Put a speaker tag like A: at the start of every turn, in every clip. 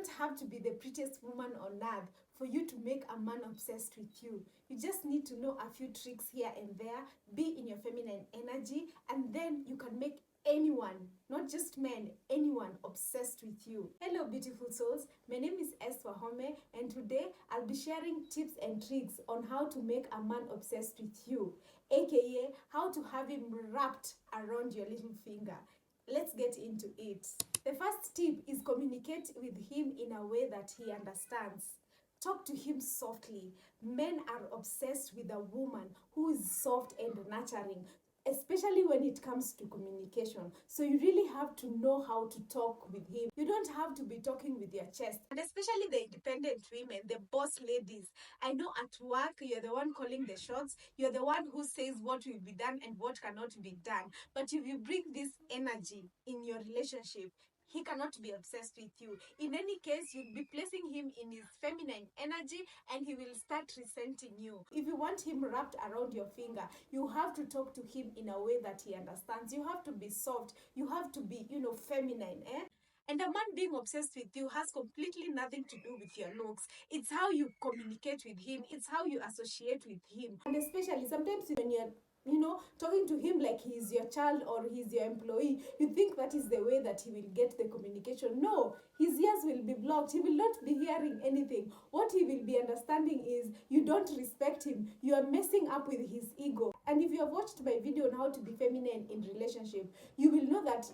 A: don't have to be the prettiest woman on earth for you to make a man obsessed with you. You just need to know a few tricks here and there, be in your feminine energy, and then you can make anyone, not just men, anyone obsessed with you. Hello beautiful souls, my name is Wahome, and today I'll be sharing tips and tricks on how to make a man obsessed with you, aka how to have him wrapped around your little finger. Let's get into it. The first tip is communicate with him in a way that he understands. Talk to him softly. Men are obsessed with a woman who is soft and nurturing, especially when it comes to communication. So you really have to know how to talk with him. You don't have to be talking with your chest. And especially the independent women, the boss ladies. I know at work, you're the one calling the shots. You're the one who says what will be done and what cannot be done. But if you bring this energy in your relationship, he cannot be obsessed with you. In any case, you'll be placing him in his feminine energy and he will start resenting you. If you want him wrapped around your finger, you have to talk to him in a way that he understands. You have to be soft. You have to be, feminine, eh? And a man being obsessed with you has completely nothing to do with your looks. It's how you communicate with him. It's how you associate with him. And especially sometimes when you're talking to him like he's your child or he's your employee, you think that is the way that he will get the communication. No, his ears will be blocked. He will not be hearing anything. What he will be understanding is you don't respect him. You are messing up with his ego. And if you have watched my video on how to be feminine in relationship, you will know that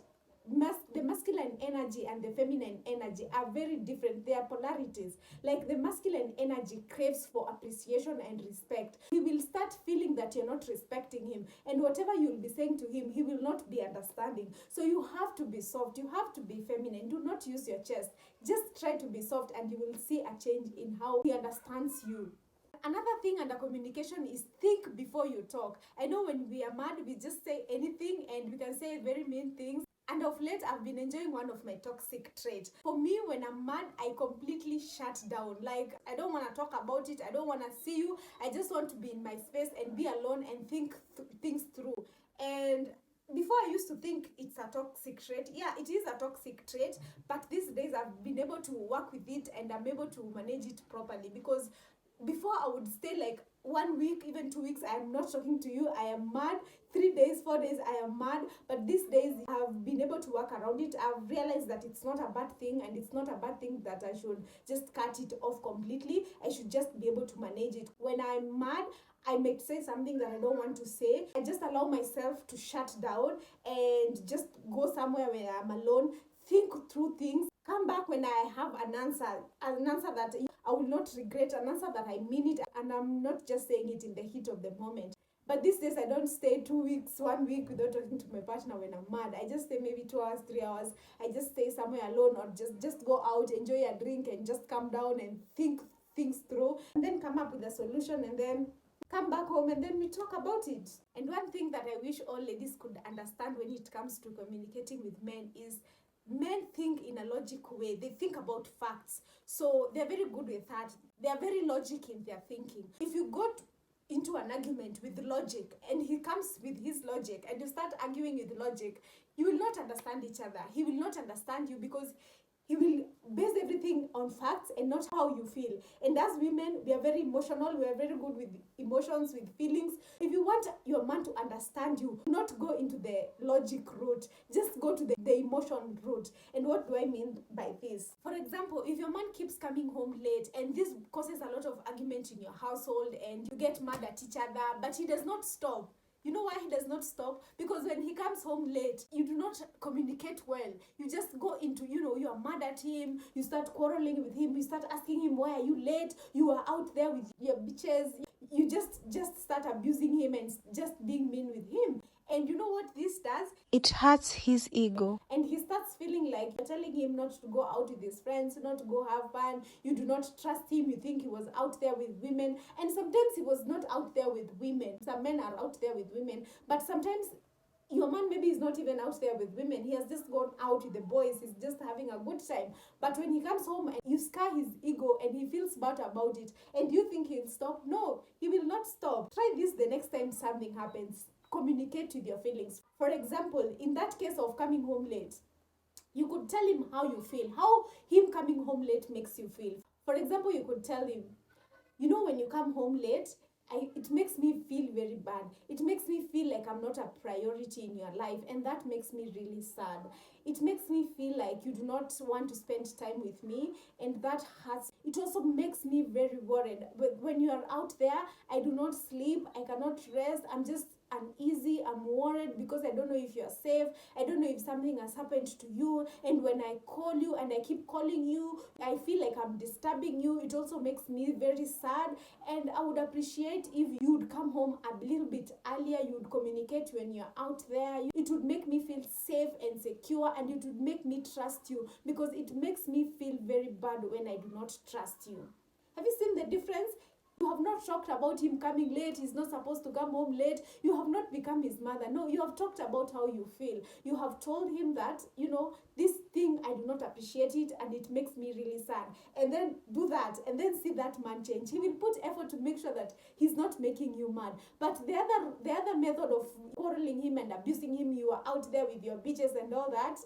A: the masculine energy and the feminine energy are very different. They are polarities. Like the masculine energy craves for appreciation and respect. He will start feeling that you're not respecting him, and whatever you'll be saying to him, he will not be understanding. So you have to be soft. You have to be feminine. Do not use your chest. Just try to be soft and you will see a change in how he understands you. Another thing under communication is think before you talk. I know when we are mad, we just say anything and we can say very mean things. And of late, I've been enjoying one of my toxic traits. For me, when I'm mad, I completely shut down. Like, I don't want to talk about it. I don't want to see you. I just want to be in my space and be alone and think things through. And before I used to think it's a toxic trait. Yeah, it is a toxic trait. But these days, I've been able to work with it and I'm able to manage it properly. Because before I would stay like 1 week, even 2 weeks, I am not talking to you, I am mad. 3 days, 4 days, I am mad. But these days, I've been able to work around it. I've realized that it's not a bad thing, and it's not a bad thing that I should just cut it off completely. I should just be able to manage it. When I'm mad, I may say something that I don't want to say. I just allow myself to shut down and just go somewhere where I'm alone, think through things, come back when I have an answer that I will not regret, an answer that I mean it, and I'm not just saying it in the heat of the moment. But these days, I don't stay 2 weeks, 1 week without talking to my partner when I'm mad. I just stay maybe 2 hours, 3 hours. I just stay somewhere alone or just go out, enjoy a drink, and just calm down and think things through, and then come up with a solution, and then come back home and then we talk about it. And one thing that I wish all ladies could understand when it comes to communicating with men is men think in a logical way. They think about facts. So they're very good with that. They're very logic in their thinking. If you go into an argument with logic and he comes with his logic and you start arguing with logic, you will not understand each other. He will not understand you because he will base everything on facts and not how you feel. And as women, we are very emotional. We are very good with emotions, with feelings. If you want your man to understand you, not go into the logic route. Just go to the emotion route. And what do I mean by this? For example, if your man keeps coming home late and this causes a lot of argument in your household and you get mad at each other, but he does not stop. You know why he does not stop? Because when he comes home late, you do not communicate well. You just go into, you are mad at him. You start quarreling with him. You start asking him, why are you late? You are out there with your bitches. You just start abusing him and just being mean with him. And you know what this does?
B: It hurts his ego.
A: And he starts feeling like you're telling him not to go out with his friends, not to go have fun. You do not trust him. You think he was out there with women. And sometimes he was not out there with women. Some men are out there with women. But sometimes your man maybe is not even out there with women. He has just gone out with the boys. He's just having a good time. But when he comes home and you scar his ego and he feels bad about it, and you think he'll stop? No, he will not stop. Try this the next time something happens. Communicate with your feelings. For example, in that case of coming home late, You could tell him how you feel, how him coming home late makes you feel. For example, you could tell him, you know, when you come home late, it makes me feel very bad. It makes me feel like I'm not a priority in your life, and that makes me really sad. It makes me feel like you do not want to spend time with me, and that hurts. It also makes me very worried. But when you are out there, I do not sleep, I cannot rest, I'm just uneasy, I'm worried because I don't know if you're safe, I don't know if something has happened to you, and when I call you and I keep calling you, I feel like I'm disturbing you. It also makes me very sad, and I would appreciate if you'd come home a little bit earlier. You'd communicate when you're out there. It would make me feel safe and secure, and it would make me trust you, because it makes me feel very bad when I do not trust you. Have you seen the difference? You have not talked about him coming late. He's not supposed to come home late. You have not become his mother. No, you have talked about how you feel. You have told him that, you know, this thing, I do not appreciate it, and it makes me really sad. And then do that, and then see that man change. He will put effort to make sure that he's not making you mad. But the other method of quarreling him and abusing him, you are out there with your bitches and all that,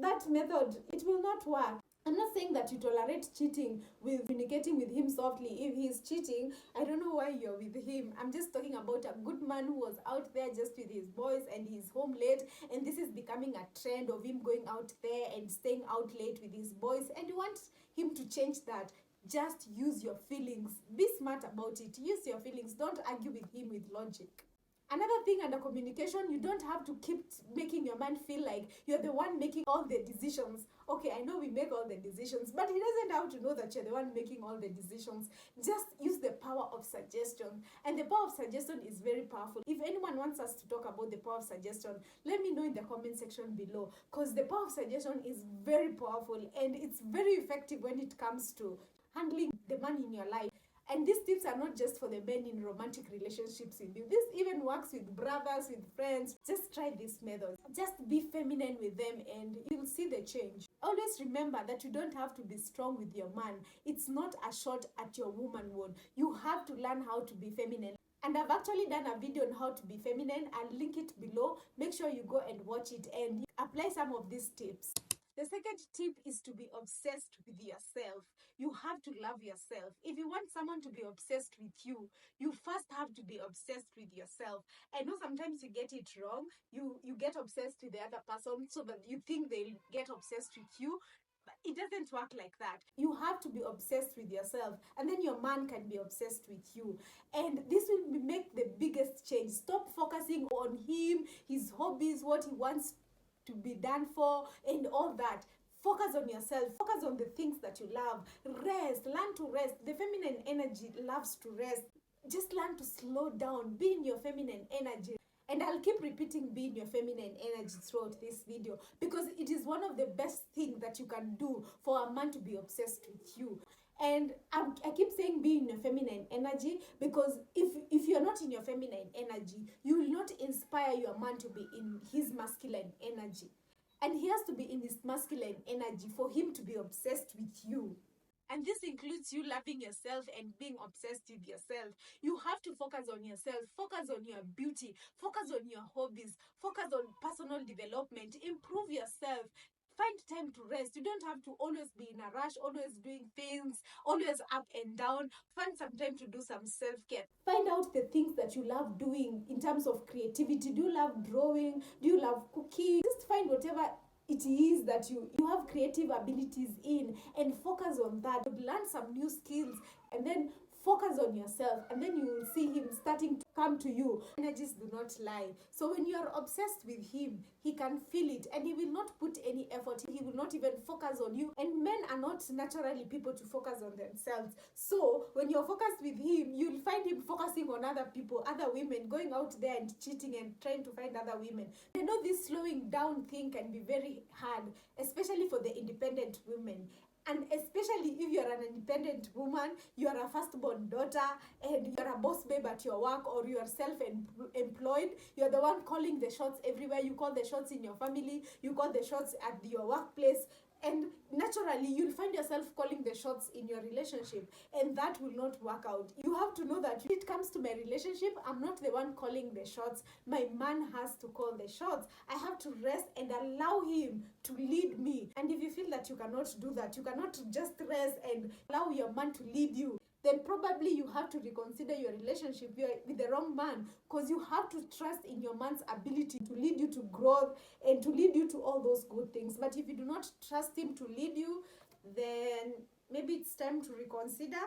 A: that method, it will not work. I'm not saying that you tolerate cheating with communicating with him softly. If he's cheating, I don't know why you're with him. I'm just talking about a good man who was out there just with his boys and he's home late, and this is becoming a trend of him going out there and staying out late with his boys, and you want him to change that. Just use your feelings. Be smart about it. Use your feelings. Don't argue with him with logic. Another thing under communication, you don't have to keep making your man feel like you're the one making all the decisions. Okay, I know we make all the decisions, but he doesn't have to know that you're the one making all the decisions. Just use the power of suggestion. And the power of suggestion is very powerful. If anyone wants us to talk about the power of suggestion, let me know in the comment section below, because the power of suggestion is very powerful, and it's very effective when it comes to handling the man in your life. And these tips are not just for the men in romantic relationships with you. This even works with brothers, with friends. Just try this method. Just be feminine with them and you'll see the change. Always remember that you don't have to be strong with your man. It's not a shot at your womanhood. You have to learn how to be feminine. And I've actually done a video on how to be feminine. I'll link it below. Make sure you go and watch it and apply some of these tips. The second tip is to be obsessed with yourself. You have to love yourself. If you want someone to be obsessed with you, you first have to be obsessed with yourself. I know sometimes you get it wrong. You get obsessed with the other person so that you think they'll get obsessed with you. But it doesn't work like that. You have to be obsessed with yourself, and then your man can be obsessed with you. And this will make the biggest change. Stop focusing on him, his hobbies, what he wants to be done for, and all that. Focus on yourself. Focus on the things that you love. Rest. Learn to rest. The feminine energy loves to rest. Just learn to slow down. Be in your feminine energy. And I'll keep repeating be in your feminine energy throughout this video, because it is one of the best things that you can do for a man to be obsessed with you. And I keep saying be in your feminine energy, because if you're not in your feminine energy, you will not inspire your man to be in his masculine energy. And he has to be in his masculine energy for him to be obsessed with you. And this includes you loving yourself and being obsessed with yourself. You have to focus on yourself, focus on your beauty, focus on your hobbies, focus on personal development, improve yourself. Find time to rest. You don't have to always be in a rush, always doing things, always up and down. Find some time to do some self-care. Find out the things that you love doing in terms of creativity. Do you love drawing? Do you love cooking? Just find whatever it is that you have creative abilities in, and focus on that. Learn some new skills, and then focus on yourself, and then you will see him starting to come to you. Energies do not lie. So when you are obsessed with him, he can feel it, and he will not put any effort. He will not even focus on you. And men are not naturally people to focus on themselves. So when you're focused with him, you'll find him focusing on other people, other women, going out there and cheating and trying to find other women. I know this slowing down thing can be very hard, especially for the independent women. And especially if you're an independent woman, you are a firstborn daughter, and you're a boss babe at your work, or you're self-employed, you're the one calling the shots everywhere. You call the shots in your family, you call the shots at your workplace. And naturally, you'll find yourself calling the shots in your relationship, and that will not work out. You have to know that when it comes to my relationship, I'm not the one calling the shots. My man has to call the shots. I have to rest and allow him to lead me. And if you feel that you cannot do that, you cannot just rest and allow your man to lead you, then probably you have to reconsider your relationship with the wrong man, because you have to trust in your man's ability to lead you to growth and to lead you to all those good things. But if you do not trust him to lead you, then maybe it's time to reconsider.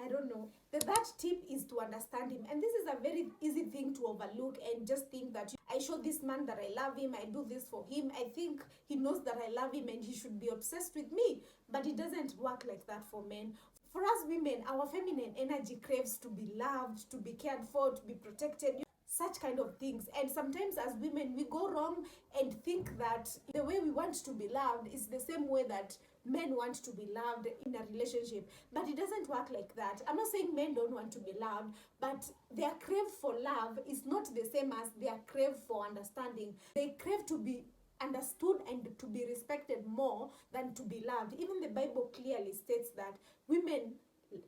A: I don't know. The third tip is to understand him. And this is a very easy thing to overlook and just think that I show this man that I love him, I do this for him, I think he knows that I love him and he should be obsessed with me. But it doesn't work like that for men. For us women, our feminine energy craves to be loved, to be cared for, to be protected, such kind of things. And sometimes as women, we go wrong and think that the way we want to be loved is the same way that men want to be loved in a relationship. But it doesn't work like that. I'm not saying men don't want to be loved, but their crave for love is not the same as their crave for understanding. They crave to be understood and to be respected more than to be loved. Even the Bible clearly states that women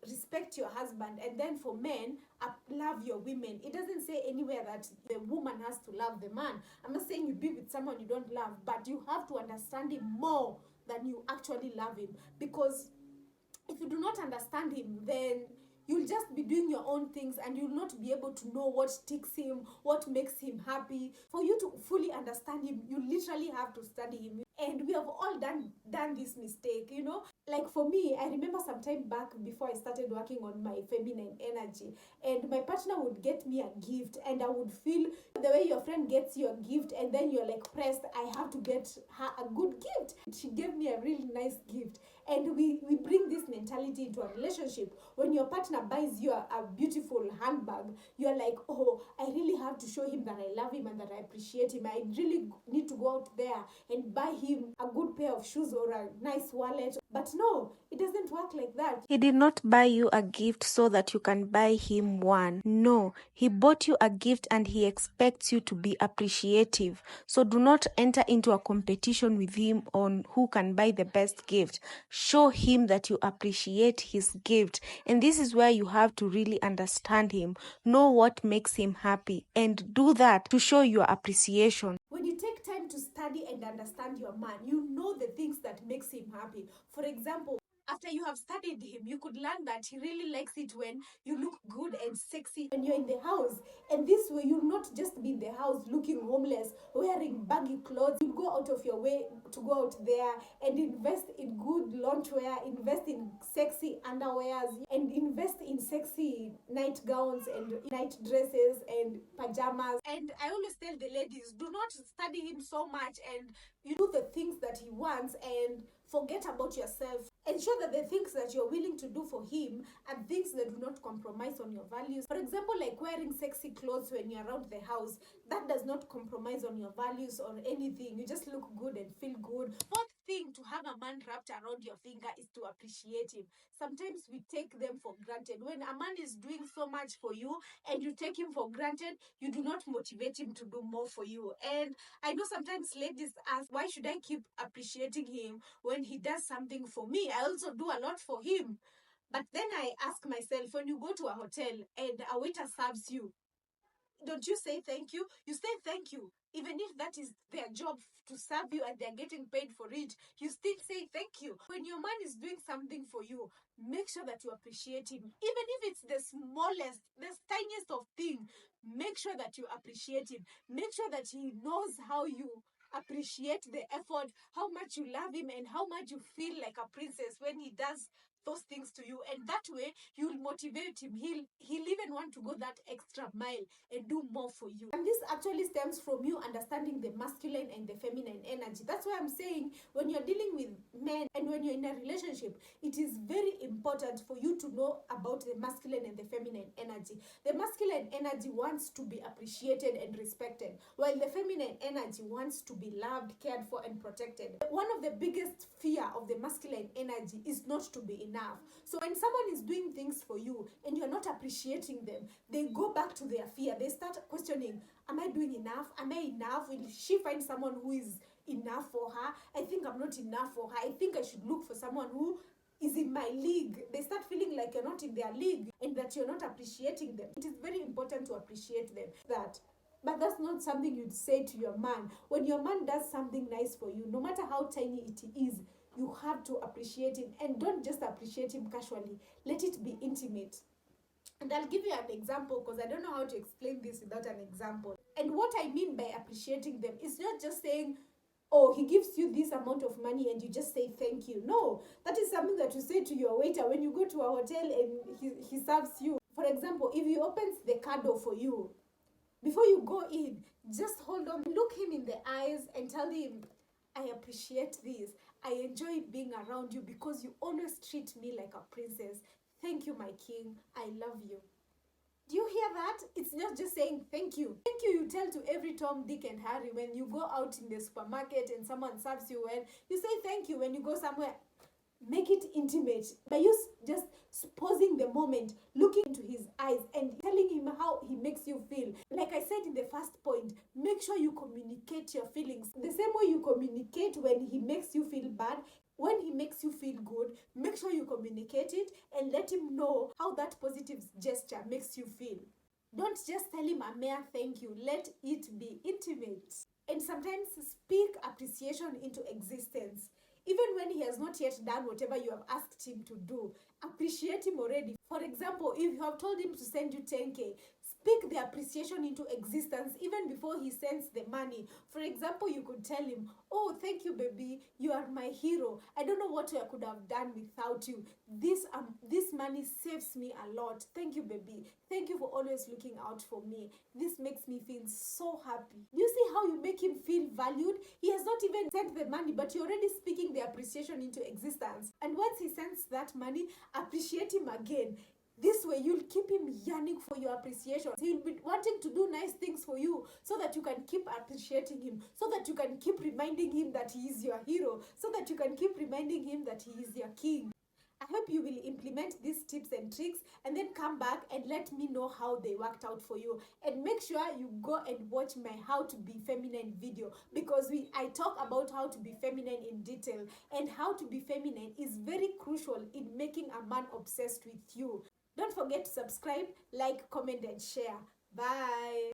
A: respect your husband, and then for men, love your women. It doesn't say anywhere that the woman has to love the man. I'm not saying you be with someone you don't love, but you have to understand him more than you actually love him. Because if you do not understand him, then you'll just be doing your own things and you'll not be able to know what ticks him, what makes him happy. For you to fully understand him, you literally have to study him. And we have all done this mistake, Like for me, I remember some time back before I started working on my feminine energy, and my partner would get me a gift, and I would feel the way your friend gets you a gift and then you're like pressed, I have to get her a good gift. She gave me a really nice gift. And we bring this mentality into a relationship. When your partner buys you a beautiful handbag, you're like, oh, I really have to show him that I love him and that I appreciate him. I really need to go out there and buy him a good pair of shoes or a nice wallet. But no, it doesn't work like that.
B: He did not buy you a gift so that you can buy him one. No, he bought you a gift and he expects you to be appreciative. So do not enter into a competition with him on who can buy the best gift. Show him that you appreciate his gift. And this is where you have to really understand him, know what makes him happy, and do that to show your appreciation.
A: When you take time to study and understand your man, you know the things that makes him happy. For example, after you have studied him, you could learn that he really likes it when you look good and sexy when you're in the house. And this way, you'll not just be in the house looking homeless, wearing baggy clothes. You'll go out of your way to go out there and invest in good loungewear, invest in sexy underwears, and invest in sexy nightgowns and night dresses and pajamas. And I always tell the ladies, do not study him so much and you do the things that he wants and forget about yourself. Ensure that the things that you're willing to do for him are things that do not compromise on your values. For example, like wearing sexy clothes when you're around the house, that does not compromise on your values or anything. You just look good and feel good. Fourth thing to have a man wrapped around your finger is to appreciate him. Sometimes we take them for granted. When a man is doing so much for you and you take him for granted, you do not motivate him to do more for you. And I know sometimes ladies ask, why should I keep appreciating him when he does something for me? I also do a lot for him. But then I ask myself, when you go to a hotel and a waiter serves you, don't you say thank you? You say thank you. Even if that is their job to serve you and they're getting paid for it, you still say thank you. When your man is doing something for you, make sure that you appreciate him. Even if it's the smallest, the tiniest of thing, make sure that you appreciate him. Make sure that he knows how you appreciate the effort, how much you love him, and how much you feel like a princess when he does those things to you. And that way you'll motivate him. He'll even want to go that extra mile and do more for you. And this actually stems from you understanding the masculine and the feminine energy. That's why I'm saying, when you're dealing with men and when you're in a relationship, it is very important for you to know about the masculine and the feminine energy. The masculine energy wants to be appreciated and respected, while the feminine energy wants to be loved, cared for, and protected. One of the biggest fear of the masculine energy is not to be enough. So when someone is doing things for you and you're not appreciating them, they go back to their fear. They start questioning, am I doing enough? Am I enough? Will she find someone who is enough for her. I think I'm not enough for her. I think I should look for someone who is in my league. They start feeling like you're not in their league and that you're not appreciating them. It is very important to appreciate them. But that's not something you'd say to your man. When your man does something nice for you, no matter how tiny it is, you have to appreciate him. And don't just appreciate him casually. Let it be intimate. And I'll give you an example because I don't know how to explain this without an example. And what I mean by appreciating them is not just saying, oh, he gives you this amount of money and you just say thank you. No, that is something that you say to your waiter when you go to a hotel and he serves you. For example, if he opens the car door for you, before you go in, just hold on, look him in the eyes and tell him, I appreciate this. I enjoy being around you because you always treat me like a princess. Thank you, my king. I love you. Do you hear that? It's not just saying thank you. Thank you tell to every Tom, Dick, and Harry. When you go out in the supermarket and someone serves you well, you say thank you. When you go somewhere, make it intimate by you just pausing the moment, looking into his eyes and telling him how he makes you feel. Like I said in the first point, make sure you communicate your feelings the same way you communicate when he makes you feel bad. When he makes you feel good, make sure you communicate it and let him know how that positive gesture makes you feel. Don't just tell him a mere thank you. Let it be intimate. And sometimes speak appreciation into existence. Even when he has not yet done whatever you have asked him to do, appreciate him already. For example, if you have told him to send you 10K, speak the appreciation into existence even before he sends the money. For example, you could tell him, oh, thank you, baby. You are my hero. I don't know what I could have done without you. This money saves me a lot. Thank you, baby. Thank you for always looking out for me. This makes me feel so happy. Do you see how you make him feel valued? He has not even sent the money, but you're already speaking the appreciation into existence. And once he sends that money, appreciate him again. This way, you'll keep him yearning for your appreciation. He'll be wanting to do nice things for you so that you can keep appreciating him, so that you can keep reminding him that he is your hero, so that you can keep reminding him that he is your king. I hope you will implement these tips and tricks and then come back and let me know how they worked out for you. And make sure you go and watch my How to Be Feminine video because I talk about how to be feminine in detail, and how to be feminine is very crucial in making a man obsessed with you. Don't forget to subscribe, like, comment, and share. Bye.